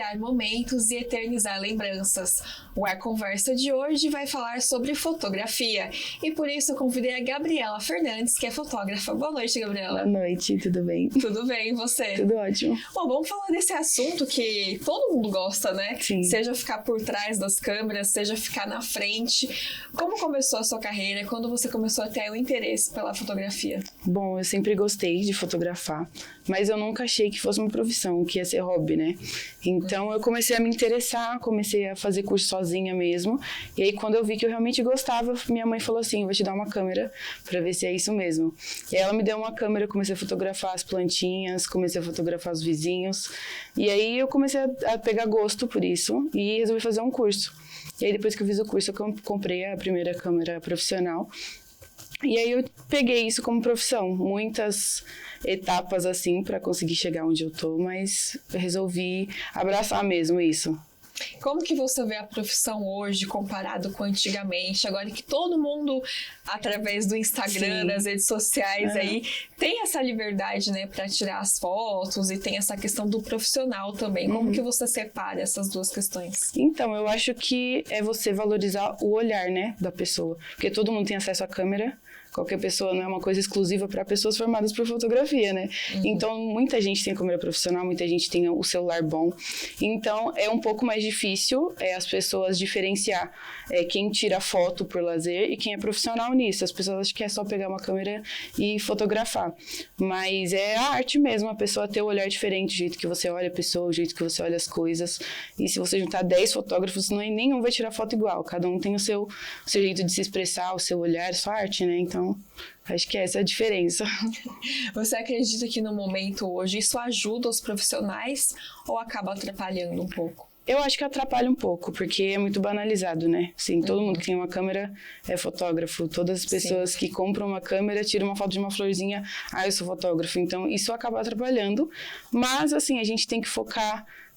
criar momentos e eternizar lembranças. O Ar Conversa de hoje vai falar sobre fotografia e por isso eu convidei a Gabriela Fernandes, que é fotógrafa. Boa noite, Gabriela. Boa noite, tudo bem? Tudo bem, e você? Tudo ótimo. Bom, vamos falar desse assunto que todo mundo gosta, né? Sim. Seja ficar por trás das câmeras, seja ficar na frente. Como começou a sua carreira? Quando você começou a ter o interesse pela fotografia? Bom, eu sempre gostei de fotografar, mas eu nunca achei que fosse uma profissão, que ia ser hobby, né? Então eu comecei a me interessar, comecei a fazer curso sozinha mesmo. E aí quando eu vi que eu realmente gostava, minha mãe falou assim, vou te dar uma câmera pra ver se é isso mesmo. E aí ela me deu uma câmera, eu comecei a fotografar as plantinhas, comecei a fotografar os vizinhos. E aí eu comecei a pegar gosto por isso e resolvi fazer um curso. E aí depois que eu fiz o curso, eu comprei a primeira câmera profissional. E aí eu peguei isso como profissão, muitas etapas assim para conseguir chegar onde eu tô, mas eu resolvi abraçar mesmo isso. Como que você vê a profissão hoje comparado com antigamente? Agora que todo mundo, através do Instagram, Sim. das redes sociais aí, tem essa liberdade, né, para tirar as fotos e tem essa questão do profissional também. Como que você separa essas duas questões? Então, eu acho que é você valorizar o olhar, né, da pessoa, porque todo mundo tem acesso à câmera. Qualquer pessoa não é uma coisa exclusiva para pessoas formadas por fotografia, né? Então, muita gente tem câmera profissional, muita gente tem o celular bom. Então, é um pouco mais difícil as pessoas diferenciar quem tira foto por lazer e quem é profissional nisso. As pessoas acham que é só pegar uma câmera e fotografar. Mas é a arte mesmo, a pessoa ter o olhar diferente, o jeito que você olha a pessoa, o jeito que você olha as coisas. E se você juntar 10 fotógrafos, nenhum vai tirar foto igual. Cada um tem o seu jeito de se expressar, o seu olhar, a sua arte, né? Então, acho que essa é a diferença. Você acredita que no momento hoje isso ajuda os profissionais ou acaba atrapalhando um pouco? Eu acho que atrapalha um pouco, porque é muito banalizado, né? Sim, todo mundo que tem uma câmera é fotógrafo. Todas as pessoas que compram uma câmera tiram uma foto de uma florzinha, eu sou fotógrafo. Então, isso acaba atrapalhando. Mas, assim, a gente tem que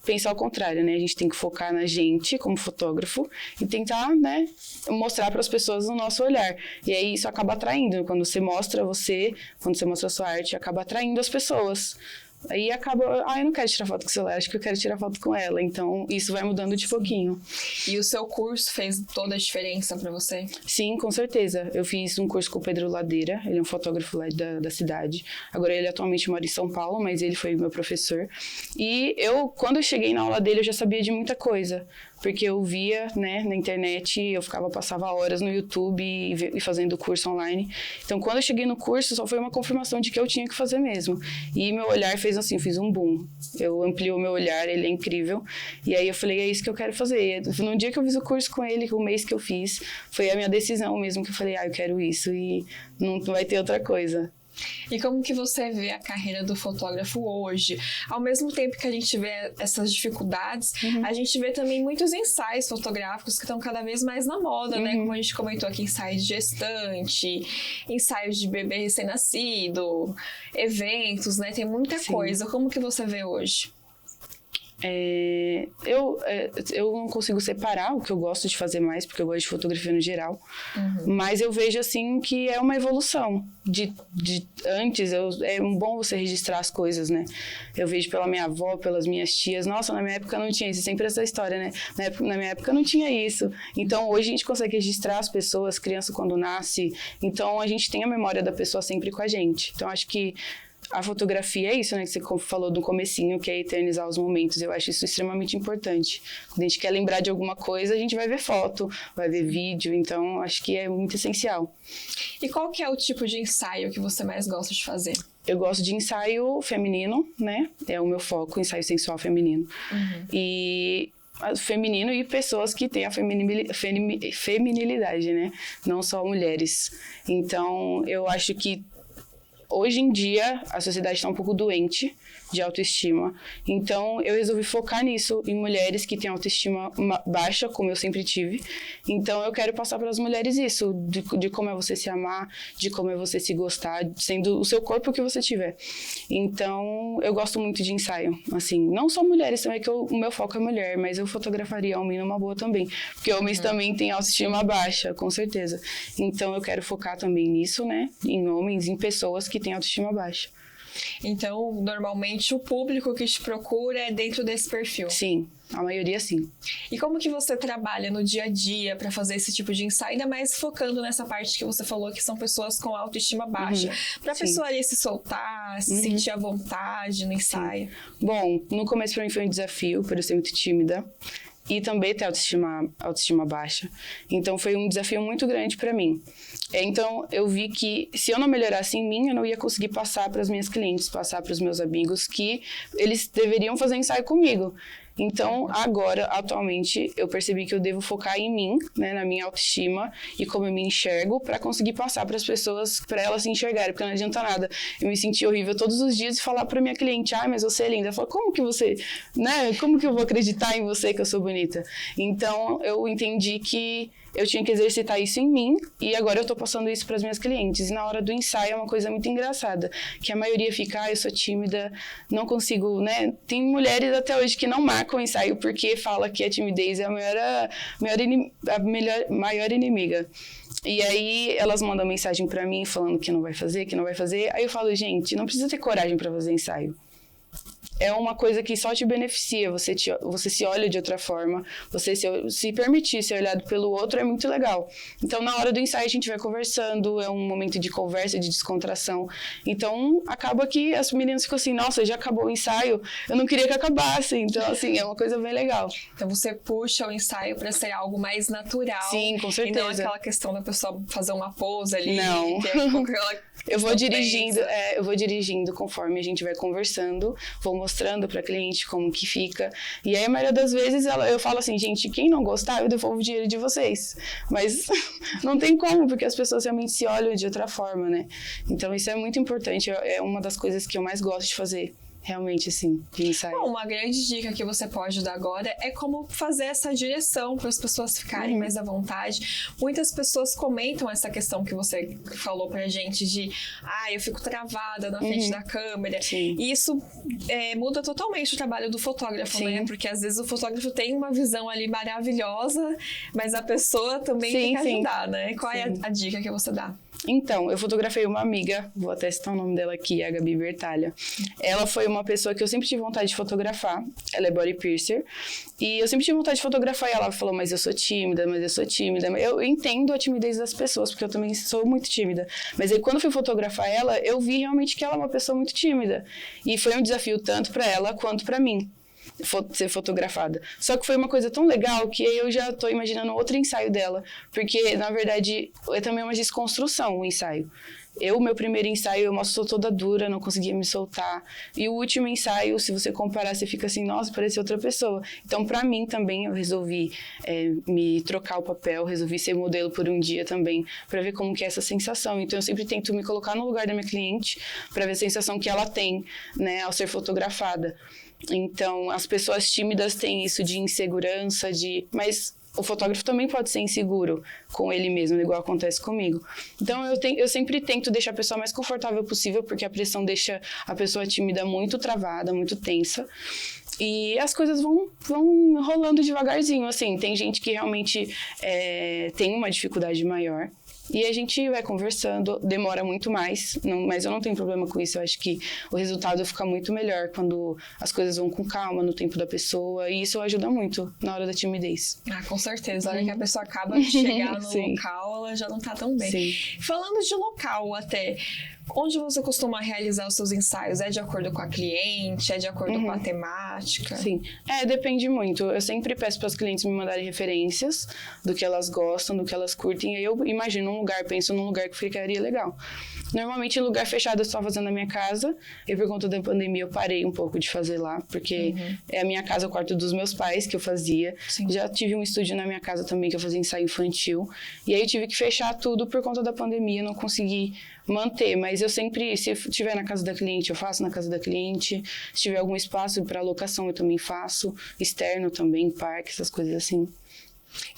pensar ao contrário, né? A gente tem que focar na gente como fotógrafo e tentar, né, mostrar para as pessoas o nosso olhar. E aí isso acaba atraindo. Quando você mostra quando você mostra a sua arte, acaba atraindo as pessoas. Aí acaba, eu não quero tirar foto com o celular, acho que eu quero tirar foto com ela. Então, isso vai mudando de pouquinho. E o seu curso fez toda a diferença para você? Sim, com certeza. Eu fiz um curso com o Pedro Ladeira, ele é um fotógrafo lá da cidade. Agora ele atualmente mora em São Paulo, mas ele foi meu professor. E quando eu cheguei na aula dele, eu já sabia de muita coisa. Porque eu via, né, na internet, passava horas no YouTube e fazendo curso online. Então, quando eu cheguei no curso, só foi uma confirmação de que eu tinha que fazer mesmo. E meu olhar fez assim, eu fiz um boom. Eu ampliei o meu olhar, ele é incrível. E aí eu falei, é isso que eu quero fazer. No dia que eu fiz o curso com ele, o mês que eu fiz, foi a minha decisão mesmo, que eu falei, eu quero isso e não vai ter outra coisa. E como que você vê a carreira do fotógrafo hoje? Ao mesmo tempo que a gente vê essas dificuldades, a gente vê também muitos ensaios fotográficos que estão cada vez mais na moda, né? Como a gente comentou aqui, ensaios de gestante, ensaios de bebê recém-nascido, eventos, né? Tem muita coisa. Como que você vê hoje? Eu não consigo separar o que eu gosto de fazer mais, porque eu gosto de fotografia no geral, mas eu vejo assim que é uma evolução de antes. É bom você registrar as coisas, né? Eu vejo pela minha avó, pelas minhas tias, nossa, na minha época não tinha isso, sempre essa história, né? Na minha época não tinha isso. Então hoje a gente consegue registrar as pessoas, criança quando nasce, então a gente tem a memória da pessoa sempre com a gente. Então acho que a fotografia é isso, né, que você falou no comecinho, que é eternizar os momentos. Eu acho isso extremamente importante. Quando a gente quer lembrar de alguma coisa, a gente vai ver foto, vai ver vídeo, então acho que é muito essencial. E qual que é o tipo de ensaio que você mais gosta de fazer? Eu gosto de ensaio feminino, né, é o meu foco, ensaio sensual feminino. E feminino e pessoas que têm a feminilidade, né, não só mulheres. Então, eu acho que hoje em dia, a sociedade está um pouco doente de autoestima. Então, eu resolvi focar nisso, em mulheres que têm autoestima baixa, como eu sempre tive. Então, eu quero passar para as mulheres isso, de como é você se amar, de como é você se gostar, sendo o seu corpo o que você tiver. Então, eu gosto muito de ensaio. Assim, não só mulheres também, que o meu foco é mulher, mas eu fotografaria homem numa boa também. Porque homens também têm autoestima baixa, com certeza. Então, eu quero focar também nisso, né? Em homens, em pessoas que têm autoestima baixa. Então, normalmente, o público que te procura é dentro desse perfil. Sim, a maioria sim. E como que você trabalha no dia a dia para fazer esse tipo de ensaio, ainda mais focando nessa parte que você falou, que são pessoas com autoestima baixa, para a pessoa ali se soltar, se sentir à vontade no ensaio? Bom, no começo para mim foi um desafio, por eu ser muito tímida. E também ter autoestima baixa. Então, foi um desafio muito grande para mim. Então, eu vi que se eu não melhorasse em mim, eu não ia conseguir passar para as minhas clientes, passar para os meus amigos que eles deveriam fazer ensaio comigo. Então, agora, atualmente, eu percebi que eu devo focar em mim, né, na minha autoestima e como eu me enxergo para conseguir passar para as pessoas, para elas se enxergarem, porque não adianta nada eu me sentir horrível todos os dias e falar para minha cliente, mas você é linda. Ela fala, como que você, né, como que eu vou acreditar em você que eu sou bonita? Então, eu entendi que eu tinha que exercitar isso em mim e agora eu tô passando isso para as minhas clientes. E na hora do ensaio é uma coisa muito engraçada, que a maioria fica, eu sou tímida, não consigo, né? Tem mulheres até hoje que não marcam o ensaio porque fala que a timidez é a maior inimiga. E aí elas mandam mensagem para mim falando que não vai fazer, que não vai fazer. Aí eu falo, gente, não precisa ter coragem para fazer ensaio. É uma coisa que só te beneficia, você se olha de outra forma, você se permitir ser olhado pelo outro é muito legal. Então, na hora do ensaio, a gente vai conversando, é um momento de conversa, de descontração. Então, acaba que as meninas ficam assim, nossa, já acabou o ensaio, eu não queria que acabasse. Então, assim, é uma coisa bem legal. Então, você puxa o ensaio para ser algo mais natural. Sim, com certeza. E não aquela questão da pessoa fazer uma pose ali. Não. Eu vou dirigindo conforme a gente vai conversando, vou mostrando para cliente como que fica. E aí, a maioria das vezes, eu falo assim, gente, quem não gostar, eu devolvo o dinheiro de vocês. Mas não tem como, porque as pessoas realmente se olham de outra forma, né? Então, isso é muito importante, é uma das coisas que eu mais gosto de fazer. Realmente, assim, de ensaio. Bom, uma grande dica que você pode dar agora é como fazer essa direção para as pessoas ficarem mais à vontade. Muitas pessoas comentam essa questão que você falou pra gente de eu fico travada na frente da câmera. Sim. E isso muda totalmente o trabalho do fotógrafo, né? Porque às vezes o fotógrafo tem uma visão ali maravilhosa, mas a pessoa também tem que ajudar, né? Qual é a dica que você dá? Então, eu fotografei uma amiga, vou até citar o nome dela aqui, a Gabi Bertalha. Ela foi uma pessoa que eu sempre tive vontade de fotografar, ela é body piercer, e eu sempre tive vontade de fotografar, e ela falou, mas eu sou tímida. Eu entendo a timidez das pessoas, porque eu também sou muito tímida, mas aí quando eu fui fotografar ela, eu vi realmente que ela é uma pessoa muito tímida, e foi um desafio tanto para ela quanto para mim. Ser fotografada. Só que foi uma coisa tão legal que eu já tô imaginando outro ensaio dela, porque na verdade é também uma desconstrução o ensaio. Meu primeiro ensaio, eu mostro toda dura, não conseguia me soltar. E o último ensaio, se você comparar, você fica assim, nossa, parece outra pessoa. Então, pra mim também, eu resolvi me trocar o papel, resolvi ser modelo por um dia também, pra ver como que é essa sensação. Então, eu sempre tento me colocar no lugar da minha cliente, pra ver a sensação que ela tem, né, ao ser fotografada. Então, as pessoas tímidas têm isso de insegurança, mas o fotógrafo também pode ser inseguro com ele mesmo, igual acontece comigo. Então, eu sempre tento deixar a pessoa mais confortável possível, porque a pressão deixa a pessoa tímida muito travada, muito tensa. E as coisas vão rolando devagarzinho, assim. Tem gente que realmente tem uma dificuldade maior. E a gente vai conversando, demora muito mais, mas eu não tenho problema com isso. Eu acho que o resultado fica muito melhor quando as coisas vão com calma, no tempo da pessoa, e isso ajuda muito na hora da timidez. Com certeza. A hora que a pessoa acaba de chegar no local, ela já não tá tão bem. Sim. Falando de local até, onde você costuma realizar os seus ensaios? É de acordo com a cliente? É de acordo com a temática? Sim. Depende muito. Eu sempre peço para as clientes me mandarem referências do que elas gostam, do que elas curtem. E aí eu imagino um lugar, penso num lugar que ficaria legal. Normalmente, em lugar fechado, eu estou fazendo na minha casa. E por conta da pandemia, eu parei um pouco de fazer lá. Porque é a minha casa, o quarto dos meus pais, que eu fazia. Sim. Já tive um estúdio na minha casa também, que eu fazia ensaio infantil. E aí eu tive que fechar tudo por conta da pandemia. Não consegui manter, mas eu sempre, se estiver na casa da cliente, eu faço na casa da cliente. Se tiver algum espaço para locação, eu também faço. Externo também, parque, essas coisas assim.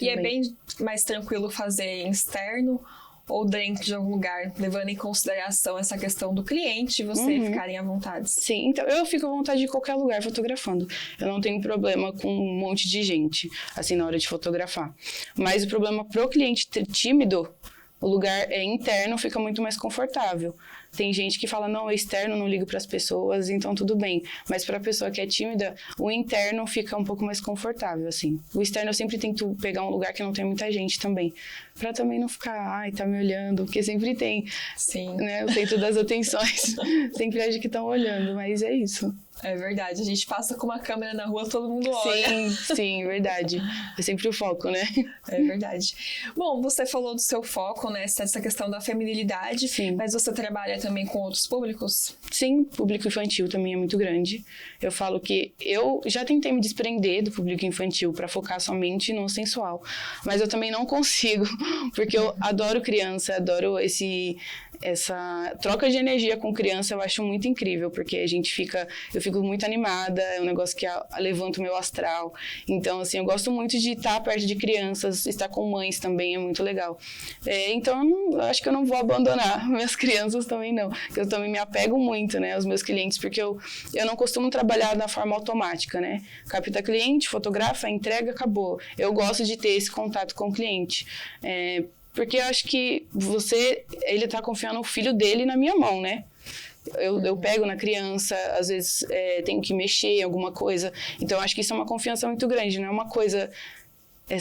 E é bem mais tranquilo fazer em externo ou dentro de algum lugar, levando em consideração essa questão do cliente e você ficarem à vontade? Sim, então eu fico à vontade de qualquer lugar fotografando. Eu não tenho problema com um monte de gente, assim, na hora de fotografar. Mas o problema pro cliente tímido, o lugar interno fica muito mais confortável. Tem gente que fala, não, é externo, não ligo para as pessoas, então tudo bem. Mas para a pessoa que é tímida, o interno fica um pouco mais confortável, assim. O externo eu sempre tento pegar um lugar que não tem muita gente também. Para também não ficar, ai, tá me olhando, porque sempre tem. Sim. Né, o centro das atenções. Sempre acha que estão olhando, mas é isso. É verdade, a gente passa com uma câmera na rua, todo mundo olha. Sim, verdade. É sempre o foco, né? É verdade. Bom, você falou do seu foco, né? Essa questão da feminilidade. Sim. Mas você trabalha também com outros públicos? Sim, público infantil também é muito grande. Eu falo que eu já tentei me desprender do público infantil para focar somente no sensual. Mas eu também não consigo, porque eu adoro criança, adoro essa troca de energia com criança. Eu acho muito incrível, porque eu fico muito animada, é um negócio que levanta o meu astral. Então, assim, eu gosto muito de estar perto de crianças, estar com mães também é muito legal. Então, eu acho que eu não vou abandonar minhas crianças também não, eu também me apego muito, né, aos meus clientes, porque eu não costumo trabalhar da forma automática, né, capta cliente, fotografa, entrega, acabou. Eu gosto de ter esse contato com o cliente, porque eu acho que ele tá confiando o filho dele na minha mão, né? Eu pego na criança, às vezes tenho que mexer em alguma coisa. Então, eu acho que isso é uma confiança muito grande, não é uma coisa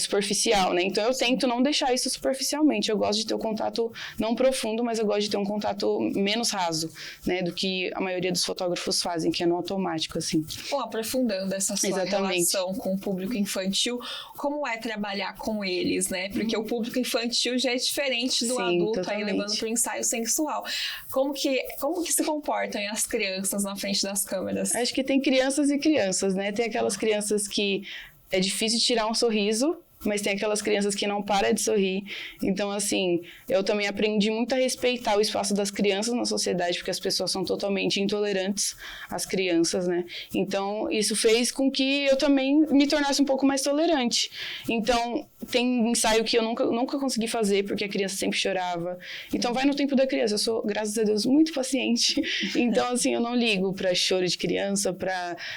superficial, né? Então, eu tento não deixar isso superficialmente. Eu gosto de ter um contato não profundo, mas eu gosto de ter um contato menos raso, né? Do que a maioria dos fotógrafos fazem, que é no automático, assim. Bom, aprofundando essa sua relação com o público infantil, como é trabalhar com eles, né? Porque o público infantil já é diferente do adulto, totalmente. Aí levando para o ensaio sensual. Como que se comportam as crianças na frente das câmeras? Acho que tem crianças e crianças, né? Tem aquelas crianças que é difícil tirar um sorriso, mas tem aquelas crianças que não param de sorrir. Então, assim, eu também aprendi muito a respeitar o espaço das crianças na sociedade, porque as pessoas são totalmente intolerantes às crianças, né? Então, isso fez com que eu também me tornasse um pouco mais tolerante. Então, tem ensaio que eu nunca consegui fazer, porque a criança sempre chorava. Então, vai no tempo da criança. Eu sou, graças a Deus, muito paciente. Então, assim, eu não ligo para choro de criança,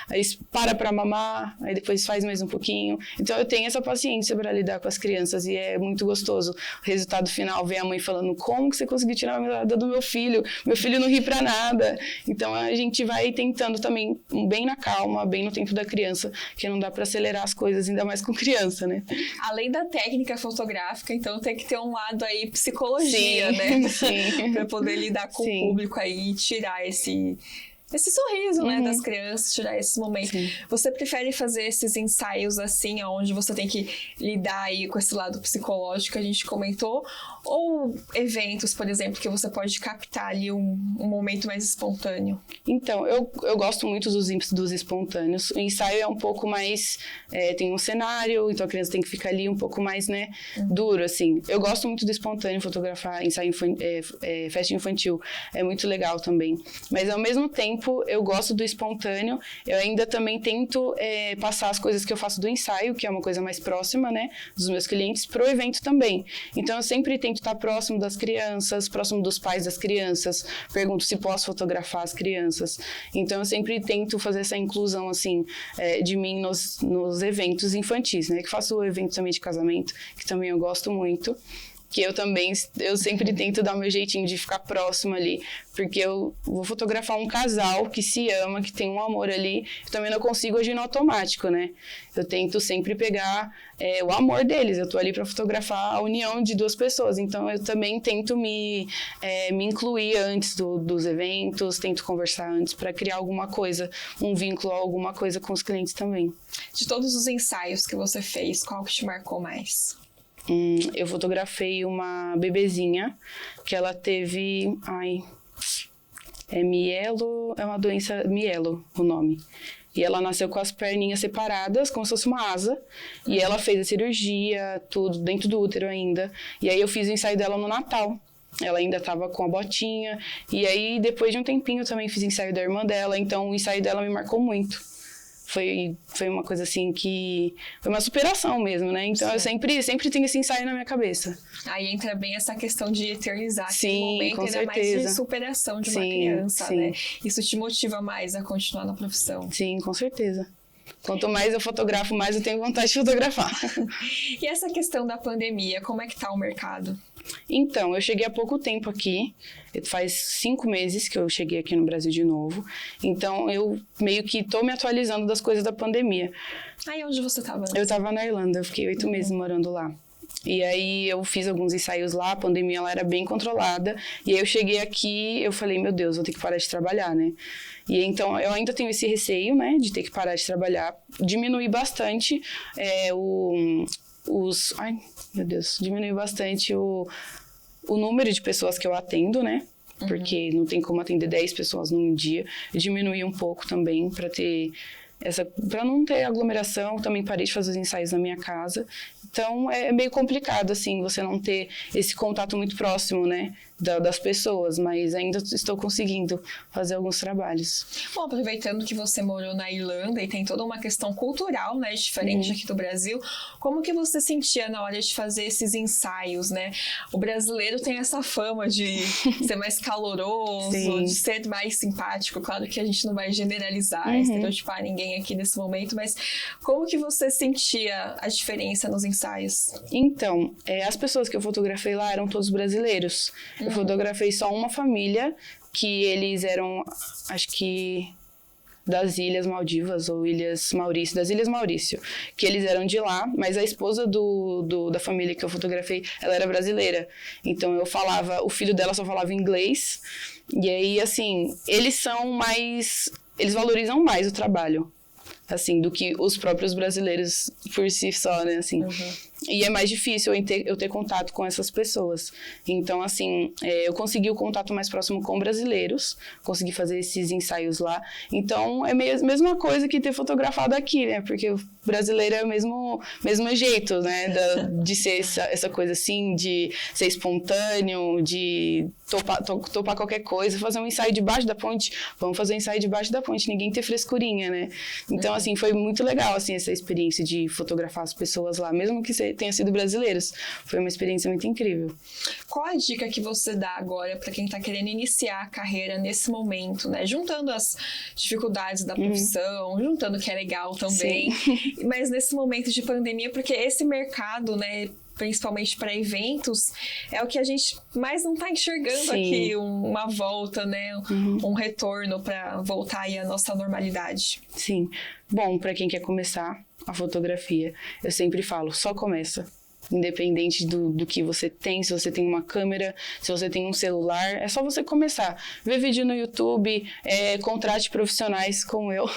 aí para mamar, aí depois faz mais um pouquinho. Então, eu tenho essa paciência para lidar com as crianças e é muito gostoso. O resultado final, ver a mãe falando, como que você conseguiu tirar a mirada do meu filho? Meu filho não ri para nada. Então, a gente vai tentando também, bem na calma, bem no tempo da criança, que não dá para acelerar as coisas, ainda mais com criança, né? Além da técnica fotográfica, então tem que ter um lado aí psicologia, né? Sim. Para poder lidar com o público aí e tirar esse sorriso, né, das crianças, tirar esses momentos. Sim. Você prefere fazer esses ensaios assim, onde você tem que lidar aí com esse lado psicológico que a gente comentou, ou eventos, por exemplo, que você pode captar ali um momento mais espontâneo? Então, eu gosto muito dos espontâneos. O ensaio é um pouco mais, tem um cenário, então a criança tem que ficar ali um pouco mais, né, duro, assim. Eu gosto muito do espontâneo, fotografar ensaio festa infantil, é muito legal também. Mas ao mesmo tempo, eu gosto do espontâneo, eu ainda também tento passar as coisas que eu faço do ensaio, que é uma coisa mais próxima, né, dos meus clientes, pro evento também. Então, eu sempre tento estar próximo das crianças, próximo dos pais das crianças, pergunto se posso fotografar as crianças. Então, eu sempre tento fazer essa inclusão, assim, de mim nos eventos infantis, né, que faço o evento também de casamento, que também eu gosto muito. Que eu sempre tento dar o meu jeitinho de ficar próximo ali, porque eu vou fotografar um casal que se ama, que tem um amor ali, eu também não consigo agir no automático, né? Eu tento sempre pegar o amor deles, eu tô ali para fotografar a união de duas pessoas, então eu também tento me incluir antes dos eventos, tento conversar antes para criar alguma coisa, um vínculo, alguma coisa com os clientes também. De todos os ensaios que você fez, qual que te marcou mais? Eu fotografei uma bebezinha que ela teve, mielo, é uma doença, mielo o nome. E ela nasceu com as perninhas separadas, como se fosse uma asa. E ela fez a cirurgia, tudo, dentro do útero ainda. E aí eu fiz o ensaio dela no Natal. Ela ainda estava com a botinha. E aí, depois de um tempinho, eu também fiz o ensaio da irmã dela. Então, o ensaio dela me marcou muito. Foi uma coisa assim que... Foi uma superação mesmo, né? Então, eu sempre tenho esse ensaio na minha cabeça. Aí entra bem essa questão de eternizar aquele Sim, momento, com ainda certeza. mais de superação de uma criança, né? Isso te motiva mais a continuar na profissão. Sim, com certeza. Quanto mais eu fotografo, mais eu tenho vontade de fotografar. E essa questão da pandemia, como é que tá o mercado? Então, eu cheguei há pouco tempo aqui, faz 5 meses que eu cheguei aqui no Brasil de novo, então eu meio que tô me atualizando das coisas da pandemia. Aí, onde você tava antes? Eu tava na Irlanda, eu fiquei 8 meses morando lá. E aí eu fiz alguns ensaios lá, a pandemia ela era bem controlada, e aí eu cheguei aqui, eu falei, meu Deus, vou ter que parar de trabalhar, né? E então eu ainda tenho esse receio, né, de ter que parar de trabalhar, diminuir bastante diminuir bastante o número de pessoas que eu atendo, né? Porque não tem como atender 10 pessoas num dia. Eu diminuí um pouco também para não ter aglomeração. Também parei de fazer os ensaios na minha casa. Então é meio complicado, assim, você não ter esse contato muito próximo, né, das pessoas, mas ainda estou conseguindo fazer alguns trabalhos. Bom, aproveitando que você morou na Irlanda e tem toda uma questão cultural, né, diferente aqui do Brasil, como que você sentia na hora de fazer esses ensaios, né? O brasileiro tem essa fama de ser mais caloroso, Sim. de ser mais simpático. Claro que a gente não vai generalizar, estereotipar ninguém aqui nesse momento, mas como que você sentia a diferença nos ensaios? Então, as pessoas que eu fotografei lá eram todos brasileiros. Eu fotografei só uma família, que eles eram, acho que das Ilhas Maldivas ou Ilhas Maurício, das Ilhas Maurício, que eles eram de lá, mas a esposa da família que eu fotografei, ela era brasileira. Então o filho dela só falava inglês, e aí, assim, eles valorizam mais o trabalho, assim, do que os próprios brasileiros por si só, né, assim. E é mais difícil eu ter contato com essas pessoas. Então, assim, eu consegui o contato mais próximo com brasileiros, consegui fazer esses ensaios lá. Então, é a mesma coisa que ter fotografado aqui, né? Porque o brasileiro é o mesmo jeito, né? De ser essa coisa assim, de ser espontâneo, de topar qualquer coisa, fazer um ensaio debaixo da ponte. Vamos fazer um ensaio debaixo da ponte, ninguém ter frescurinha, né? Então, assim, foi muito legal, assim, essa experiência de fotografar as pessoas lá, mesmo que tenha sido brasileiros. Foi uma experiência muito incrível. Qual a dica que você dá agora para quem está querendo iniciar a carreira nesse momento, né? Juntando as dificuldades da profissão, juntando o que é legal também, mas nesse momento de pandemia, porque esse mercado, né, principalmente para eventos, é o que a gente mais não está enxergando aqui, uma volta, né, um retorno para voltar aí à nossa normalidade. Sim. Bom, para quem quer começar a fotografia, eu sempre falo, só começa. Independente do que você tem, se você tem uma câmera, se você tem um celular, é só você começar. Ver vídeo no YouTube, contrate profissionais como eu,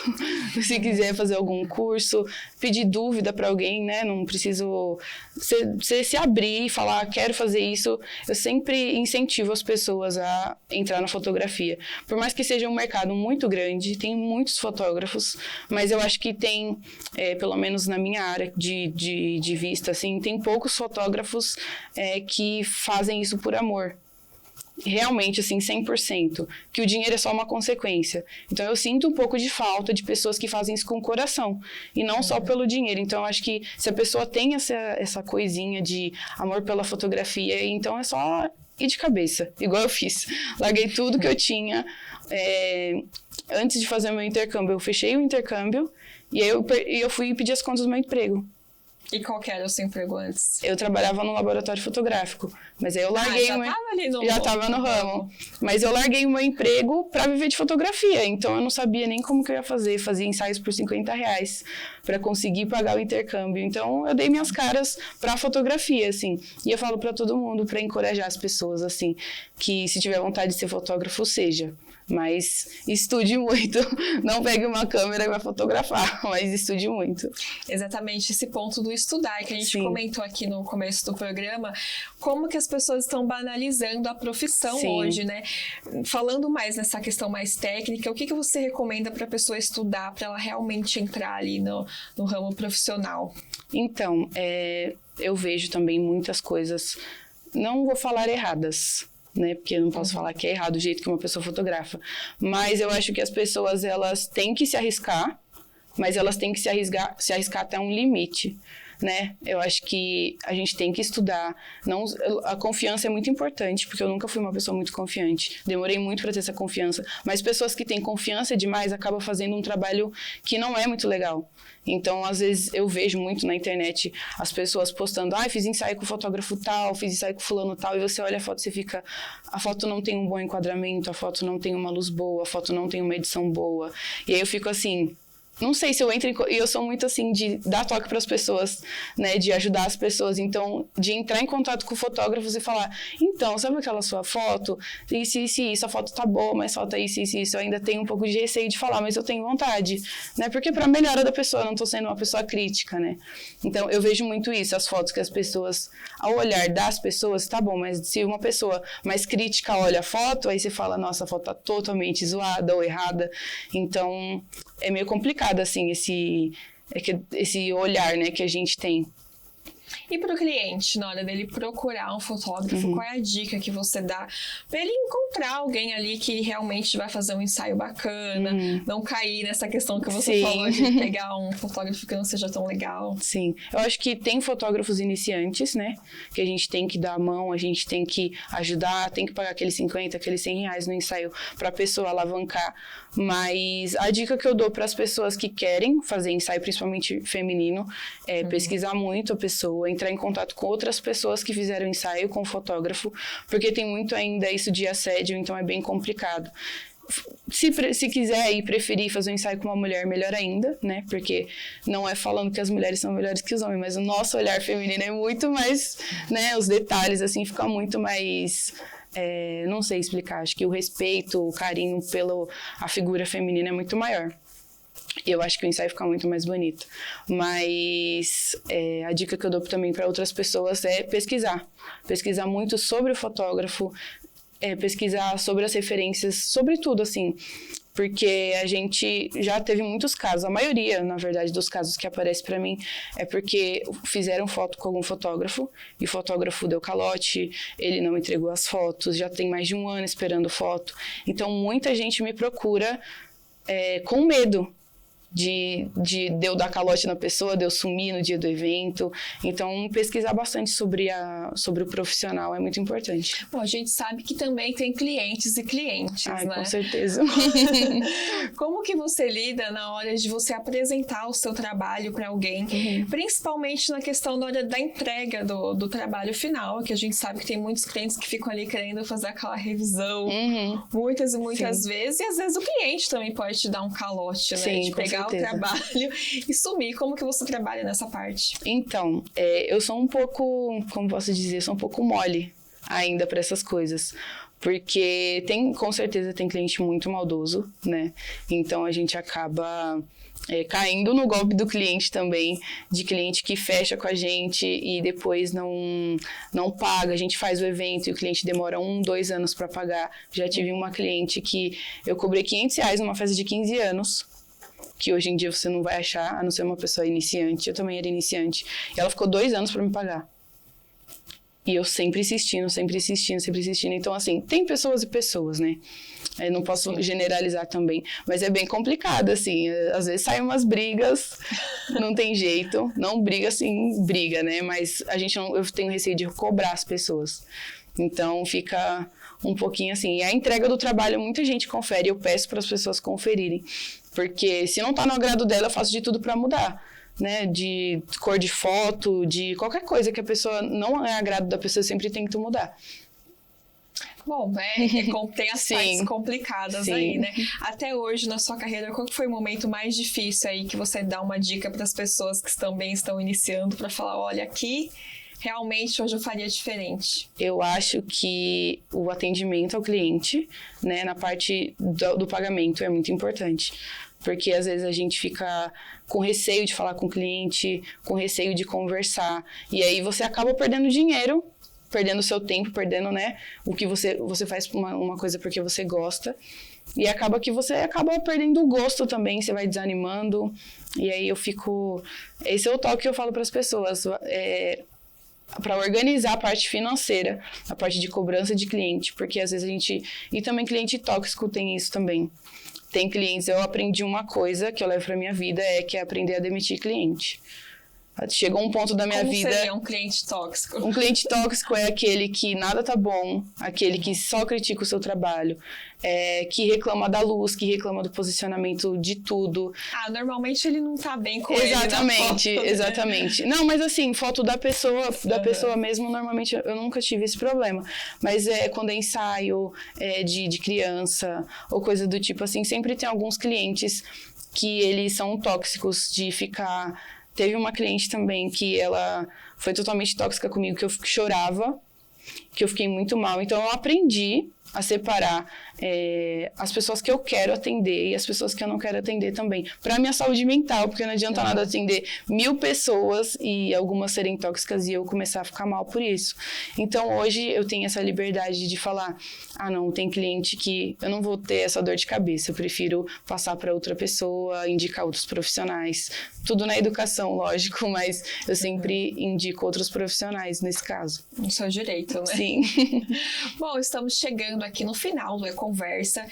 se quiser fazer algum curso, pedir dúvida para alguém, né? Não preciso você se abrir e falar, quero fazer isso. Eu sempre incentivo as pessoas a entrar na fotografia. Por mais que seja um mercado muito grande, tem muitos fotógrafos, mas eu acho que tem, pelo menos na minha área de vista, assim, tem poucos fotógrafos que fazem isso por amor. Realmente, assim, 100%. Que o dinheiro é só uma consequência. Então, eu sinto um pouco de falta de pessoas que fazem isso com o coração. E não só pelo dinheiro. Então, eu acho que se a pessoa tem essa coisinha de amor pela fotografia, então é só ir de cabeça. Igual eu fiz. Larguei tudo que eu tinha. Antes de fazer meu intercâmbio, eu fechei o intercâmbio. E aí eu fui pedir as contas do meu emprego. E qual que era o seu emprego antes? Eu trabalhava no laboratório fotográfico, mas aí eu larguei já estava no ramo. Mas eu larguei o meu emprego para viver de fotografia, então eu não sabia nem como que eu ia fazer. Fazia ensaios por R$50 para conseguir pagar o intercâmbio. Então eu dei minhas caras para fotografia, assim. E eu falo para todo mundo, para encorajar as pessoas, assim, que se tiver vontade de ser fotógrafo, seja. Mas estude muito, não pegue uma câmera e vai fotografar, mas estude muito. Exatamente, esse ponto do estudar, que a gente comentou aqui no começo do programa, como que as pessoas estão banalizando a profissão hoje, né? Falando mais nessa questão mais técnica, o que você recomenda para a pessoa estudar, para ela realmente entrar ali no ramo profissional? Então, eu vejo também muitas coisas, não vou falar erradas, né? Porque eu não posso falar que é errado o jeito que uma pessoa fotografa. Mas eu acho que as pessoas, elas têm que se arriscar, mas elas têm que se arriscar até um limite. né? Eu acho que a gente tem que estudar. Não, a confiança é muito importante, porque eu nunca fui uma pessoa muito confiante. Demorei muito para ter essa confiança. Mas pessoas que têm confiança demais acabam fazendo um trabalho que não é muito legal. Então, às vezes, eu vejo muito na internet as pessoas postando, fiz ensaio com o fotógrafo tal, fiz ensaio com fulano tal, e você olha a foto e você fica, a foto não tem um bom enquadramento, a foto não tem uma luz boa, a foto não tem uma edição boa. E aí eu fico assim, não sei se eu entro e eu sou muito assim de dar toque para as pessoas, né, de ajudar as pessoas, então de entrar em contato com fotógrafos e falar, então, sabe aquela sua foto? Isso, a foto tá boa, mas falta isso, eu ainda tenho um pouco de receio de falar, mas eu tenho vontade, né, porque para melhora da pessoa, eu não tô sendo uma pessoa crítica, né, então eu vejo muito isso, as fotos que as pessoas, ao olhar das pessoas, tá bom, mas se uma pessoa mais crítica olha a foto, aí você fala, nossa, a foto tá totalmente zoada ou errada, então é meio complicado, assim, esse olhar, né, que a gente tem. E para o cliente, na hora dele procurar um fotógrafo, qual é a dica que você dá para ele encontrar alguém ali que realmente vai fazer um ensaio bacana, não cair nessa questão que você falou de pegar um fotógrafo que não seja tão legal? Sim, eu acho que tem fotógrafos iniciantes, né, que a gente tem que dar a mão, a gente tem que ajudar, tem que pagar aqueles 50, aqueles 100 reais no ensaio para a pessoa alavancar, mas a dica que eu dou para as pessoas que querem fazer ensaio, principalmente feminino, é pesquisar muito a pessoa, entrar em contato com outras pessoas que fizeram ensaio com o fotógrafo, porque tem muito ainda isso de assédio, então é bem complicado. Se quiser e preferir fazer um ensaio com uma mulher, melhor ainda, né? Porque não é falando que as mulheres são melhores que os homens, mas o nosso olhar feminino é muito mais, né? Os detalhes, assim, ficam muito mais... não sei explicar, acho que o respeito, o carinho pela a figura feminina é muito maior. E eu acho que o ensaio fica muito mais bonito. Mas a dica que eu dou também para outras pessoas é pesquisar. Pesquisar muito sobre o fotógrafo, pesquisar sobre as referências, sobre tudo, assim. Porque a gente já teve muitos casos, a maioria, na verdade, dos casos que aparecem para mim é porque fizeram foto com algum fotógrafo e o fotógrafo deu calote, ele não entregou as fotos, já tem mais de 1 ano esperando foto. Então, muita gente me procura com medo de eu dar calote na pessoa, de eu sumir no dia do evento. Então, pesquisar bastante sobre o profissional é muito importante. Bom, a gente sabe que também tem clientes e clientes, né? Com certeza. Como que você lida na hora de você apresentar o seu trabalho para alguém, principalmente na questão da hora da entrega do trabalho final, que a gente sabe que tem muitos clientes que ficam ali querendo fazer aquela revisão muitas e muitas vezes, e às vezes o cliente também pode te dar um calote, né? Sim, de pegar o trabalho e sumir. Como que você trabalha nessa parte? Então, eu sou um pouco, como posso dizer, sou um pouco mole ainda para essas coisas. Porque com certeza tem cliente muito maldoso, né? Então a gente acaba caindo no golpe do cliente também, de cliente que fecha com a gente e depois não paga. A gente faz o evento e o cliente demora 1, 2 anos para pagar. Já tive uma cliente que eu cobrei R$500 numa festa de 15 anos, que hoje em dia você não vai achar, a não ser uma pessoa iniciante. Eu também era iniciante. E ela ficou 2 anos para me pagar. E eu sempre insistindo. Então, assim, tem pessoas e pessoas, né? Eu não posso generalizar também. Mas é bem complicado, assim. Às vezes saem umas brigas, não tem jeito. Não briga, assim, briga, né? Mas eu tenho receio de cobrar as pessoas. Então, fica um pouquinho assim. E a entrega do trabalho, muita gente confere. Eu peço para as pessoas conferirem. Porque se não tá no agrado dela, eu faço de tudo para mudar, né? De cor de foto, de qualquer coisa que a pessoa não é agrado da pessoa, sempre tenta mudar. Bom, tem as partes complicadas aí, né? Até hoje, na sua carreira, qual foi o momento mais difícil aí que você dá uma dica para as pessoas que também estão iniciando para falar, olha, aqui realmente hoje eu faria diferente? Eu acho que o atendimento ao cliente, né, na parte do pagamento é muito importante. Porque às vezes a gente fica com receio de falar com o cliente, com receio de conversar. E aí você acaba perdendo dinheiro, perdendo o seu tempo, perdendo, né, o que você faz uma coisa porque você gosta. E acaba que você acaba perdendo o gosto também, você vai desanimando. E aí esse é o toque que eu falo para as pessoas. Para organizar a parte financeira, a parte de cobrança de cliente, porque às vezes e também cliente tóxico tem isso também. Tem clientes, eu aprendi uma coisa que eu levo para minha vida, que é aprender a demitir cliente. Chegou um ponto da minha vida... Como seria um cliente tóxico? Um cliente tóxico é aquele que nada tá bom, aquele que só critica o seu trabalho, que reclama da luz, que reclama do posicionamento de tudo. Normalmente ele não tá bem com exatamente, ele na foto, exatamente. Não, mas assim, foto da pessoa mesmo, normalmente eu nunca tive esse problema. Mas quando é ensaio de criança ou coisa do tipo assim, sempre tem alguns clientes que eles são tóxicos de ficar... Teve uma cliente também que ela foi totalmente tóxica comigo, que eu chorava, que eu fiquei muito mal. Então, eu aprendi a separar as pessoas que eu quero atender e as pessoas que eu não quero atender também. Para minha saúde mental, porque não adianta nada atender 1000 pessoas e algumas serem tóxicas e eu começar a ficar mal por isso. Então, hoje eu tenho essa liberdade de falar, não, tem cliente que eu não vou ter essa dor de cabeça, eu prefiro passar para outra pessoa, indicar outros profissionais. Tudo na educação, lógico, mas eu sempre indico outros profissionais nesse caso. No seu direito, né? Sim. Bom, estamos chegando aqui no final do E-Conversa.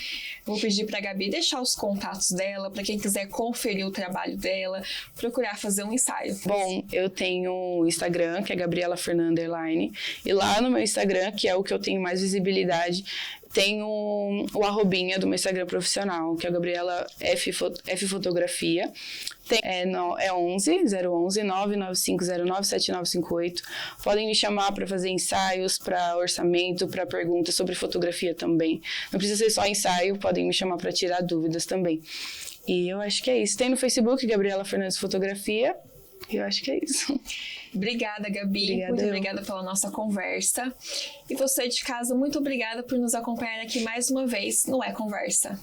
Vou pedir para a Gabi deixar os contatos dela, para quem quiser conferir o trabalho dela, procurar fazer um ensaio. Bom, eu tenho o Instagram, que é Gabriela Fernanda _, e lá no meu Instagram, que é o que eu tenho mais visibilidade, tem o arrobinha do meu Instagram profissional, que é a Gabriela F Fotografia. É 11 011 99509 7958. Podem me chamar para fazer ensaios, para orçamento, para perguntas sobre fotografia também. Não precisa ser só ensaio, podem me chamar para tirar dúvidas também. E eu acho que é isso. Tem no Facebook, Gabriela Fernandes Fotografia. E eu acho que é isso. Obrigada, Gabi. Muito obrigada pela nossa conversa. E você de casa, muito obrigada por nos acompanhar aqui mais uma vez no E-Conversa.